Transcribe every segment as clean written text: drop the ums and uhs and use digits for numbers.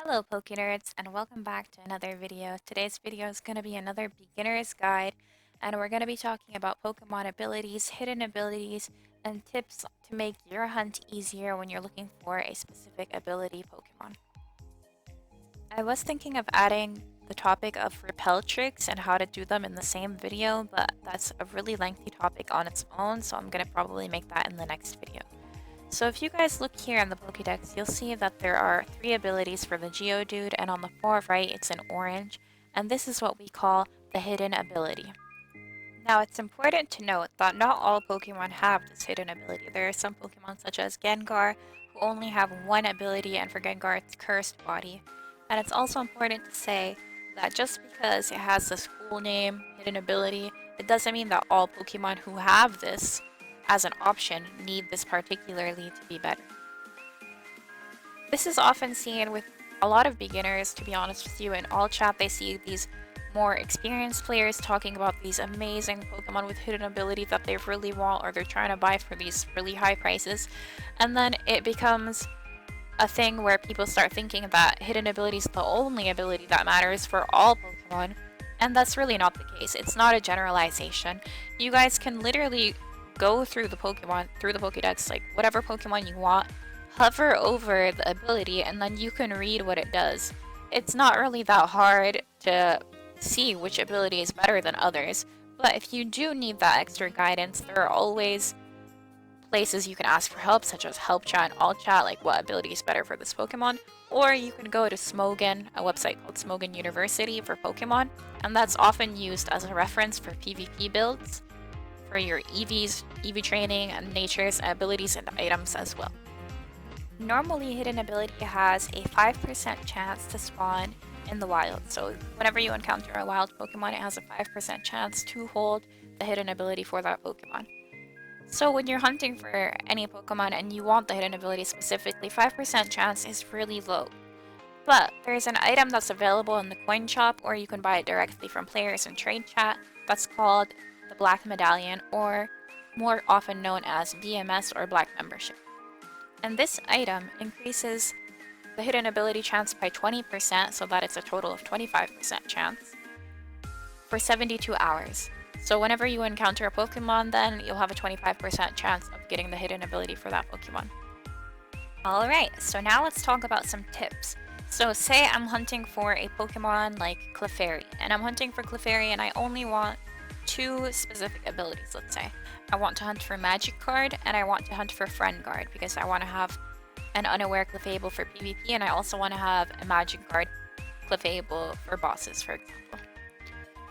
Hello Pokenerds and welcome back to another video. Today's video is going to be another beginner's guide and we're going to be talking about Pokemon abilities, hidden abilities, and tips to make your hunt easier when you're looking for a specific ability Pokemon. I was thinking of adding the topic of repel tricks and how to do them in the same video, but that's a really lengthy topic on its own, so I'm going to probably make that in the next video. So if you guys look here in the Pokédex, you'll see that there are 3 abilities for the Geodude, and on the far right it's in orange, and this is what we call the hidden ability. Now it's important to note that not all Pokemon have this hidden ability. There are some Pokemon such as Gengar who only have one ability, and for Gengar it's Cursed Body. And it's also important to say that just because it has this cool name, hidden ability, it doesn't mean that all Pokemon who have this as an option need this particularly to be better. This is often seen with a lot of beginners, to be honest with you. In all chat they see these more experienced players talking about these amazing Pokemon with hidden ability that they really want or they're trying to buy for these really high prices, and then it becomes a thing where people start thinking that hidden ability is the only ability that matters for all Pokemon, and that's really not the case. It's not a generalization. You guys can literally go through the Pokédex, like whatever Pokemon you want, hover over the ability, and then you can read what it does. It's not really that hard to see which ability is better than others, but if you do need that extra guidance, there are always places you can ask for help, such as help chat and all chat, like what ability is better for this Pokemon. Or you can go to Smogon, a website called Smogon University for Pokemon, and that's often used as a reference for PvP builds for your EV training, and natures, abilities, and items as well. Normally, hidden ability has a 5% chance to spawn in the wild. So whenever you encounter a wild Pokemon, it has a 5% chance to hold the hidden ability for that Pokemon. So when you're hunting for any Pokemon and you want the hidden ability specifically, 5% chance is really low. But there's an item that's available in the coin shop, or you can buy it directly from players in trade chat, that's called the Black Medallion, or more often known as BMS or Black Membership. And this item increases the hidden ability chance by 20%, so that it's a total of 25% chance, for 72 hours. So whenever you encounter a Pokemon, then you'll have a 25% chance of getting the hidden ability for that Pokemon. Alright, so now let's talk about some tips. So say I'm hunting for a Pokemon like Clefairy, and I'm hunting for Clefairy and I only want 2 specific abilities, let's say. I want to hunt for Magic Guard and I want to hunt for Friend Guard because I want to have an Unaware Clefable for PvP, and I also want to have a Magic Guard Clefable for bosses, for example.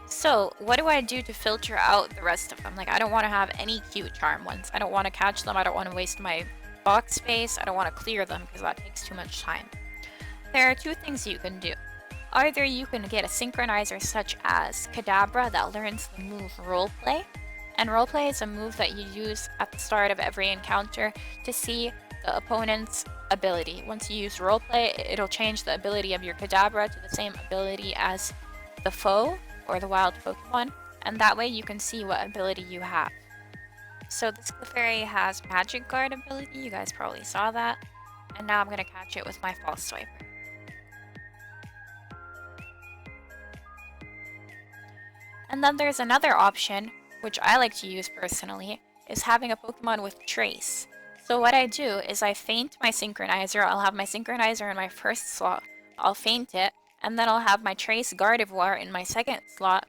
So what do I do to filter out the rest of them? Like, I don't want to have any cute charm ones. I don't want to catch them. I don't want to waste my box space. I don't want to clear them because that takes too much time. There are 2 things you can do. Either you can get a synchronizer such as Kadabra that learns the move Roleplay, and Roleplay is a move that you use at the start of every encounter to see the opponent's ability. Once you use Roleplay, it'll change the ability of your Kadabra to the same ability as the foe or the wild Pokemon, and that way you can see what ability you have. So this Clefairy has Magic Guard ability, you guys probably saw that, and now I'm going to catch it with my False Swiper. And then there's another option, which I like to use personally, is having a Pokemon with Trace. So what I do is I feint my Synchronizer. I'll have my Synchronizer in my first slot, I'll feint it, and then I'll have my Trace Gardevoir in my second slot.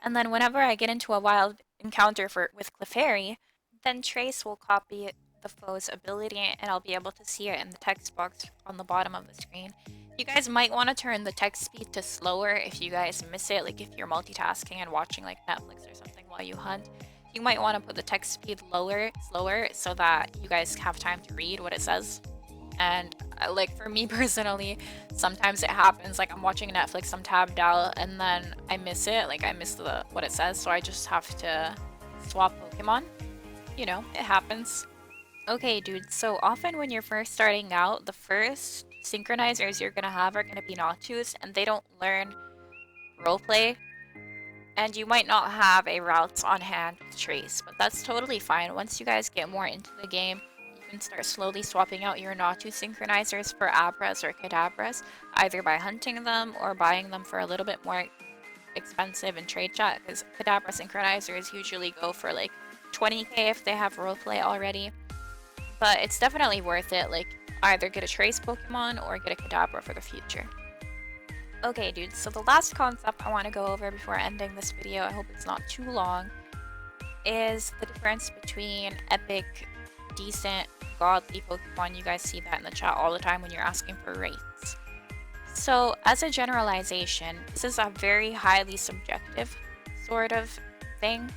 And then whenever I get into a wild encounter with Clefairy, then Trace will copy the foe's ability and I'll be able to see it in the text box on the bottom of the screen. You guys might want to turn the text speed to slower if you guys miss it, like if you're multitasking and watching like Netflix or something while you hunt. You might want to put the text speed slower, so that you guys have time to read what it says. And like for me personally, sometimes it happens, like I'm watching Netflix, I'm tabbed out, and then I miss it, like I miss what it says, so I just have to swap Pokemon. You know, it happens. Okay, dude, so often when you're first starting out, the first synchronizers you're gonna have are gonna be Noctus, and they don't learn roleplay, and you might not have a routes on hand with Trace, but that's totally fine. Once you guys get more into the game, you can start slowly swapping out your Natu synchronizers for Abras or Kadabras, either by hunting them or buying them for a little bit more expensive in trade chat, because Kadabra synchronizers usually go for like 20k if they have roleplay already. But it's definitely worth it, like either get a Trace Pokemon or get a Kadabra for the future. Okay dudes, so the last concept I want to go over before ending this video, I hope it's not too long, is the difference between epic, decent, godly Pokemon. You guys see that in the chat all the time when you're asking for rates. So as a generalization, this is a very highly subjective sort of thing,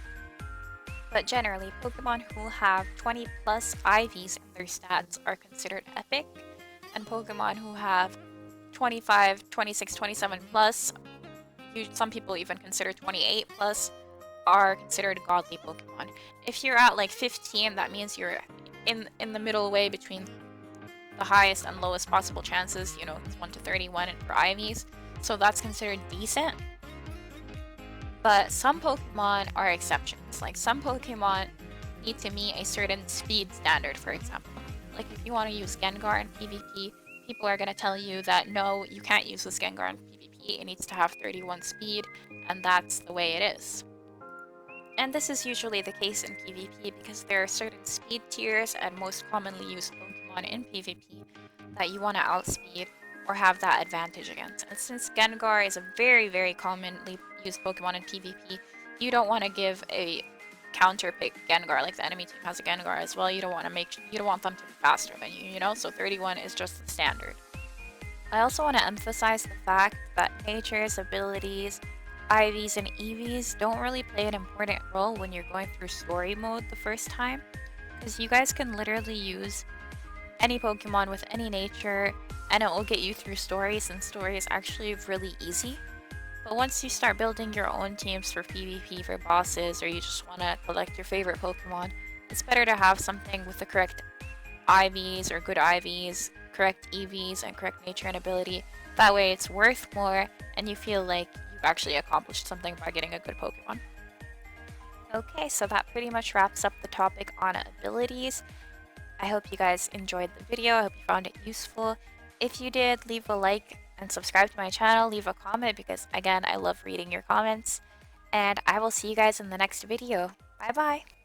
but generally Pokemon who have 20 plus IVs in their stats are considered epic, and Pokemon who have 25, 26, 27 plus, some people even consider 28 plus, are considered godly Pokemon. If you're at like 15, that means you're in the middle way between the highest and lowest possible chances, you know, it's 1 to 31 for IVs, so that's considered decent. But some Pokemon are exceptions. Like some Pokemon need to meet a certain speed standard, for example. Like if you want to use Gengar in PvP, people are going to tell you that no, you can't use this Gengar in PvP, it needs to have 31 speed, and that's the way it is. And this is usually the case in PvP because there are certain speed tiers and most commonly used Pokemon in PvP that you want to outspeed or have that advantage against. And since Gengar is a very, very commonly used Pokemon in PvP, you don't want to give a counter pick Gengar, like the enemy team has a Gengar as well. You don't want them to be faster than you, you know? So 31 is just the standard. I also want to emphasize the fact that nature's abilities, IVs and EVs don't really play an important role when you're going through story mode the first time, because you guys can literally use any Pokemon with any nature and it will get you through stories, and story is actually really easy. But once you start building your own teams for PvP, for bosses, or you just want to collect your favorite Pokemon, it's better to have something with the correct IVs or good IVs, correct EVs, and correct nature and ability. That way it's worth more and you feel like you've actually accomplished something by getting a good Pokemon. Okay, so that pretty much wraps up the topic on abilities. I hope you guys enjoyed the video. I hope you found it useful. If you did, leave a like and subscribe to my channel. Leave a comment because, again, I love reading your comments. And I will see you guys in the next video. Bye bye!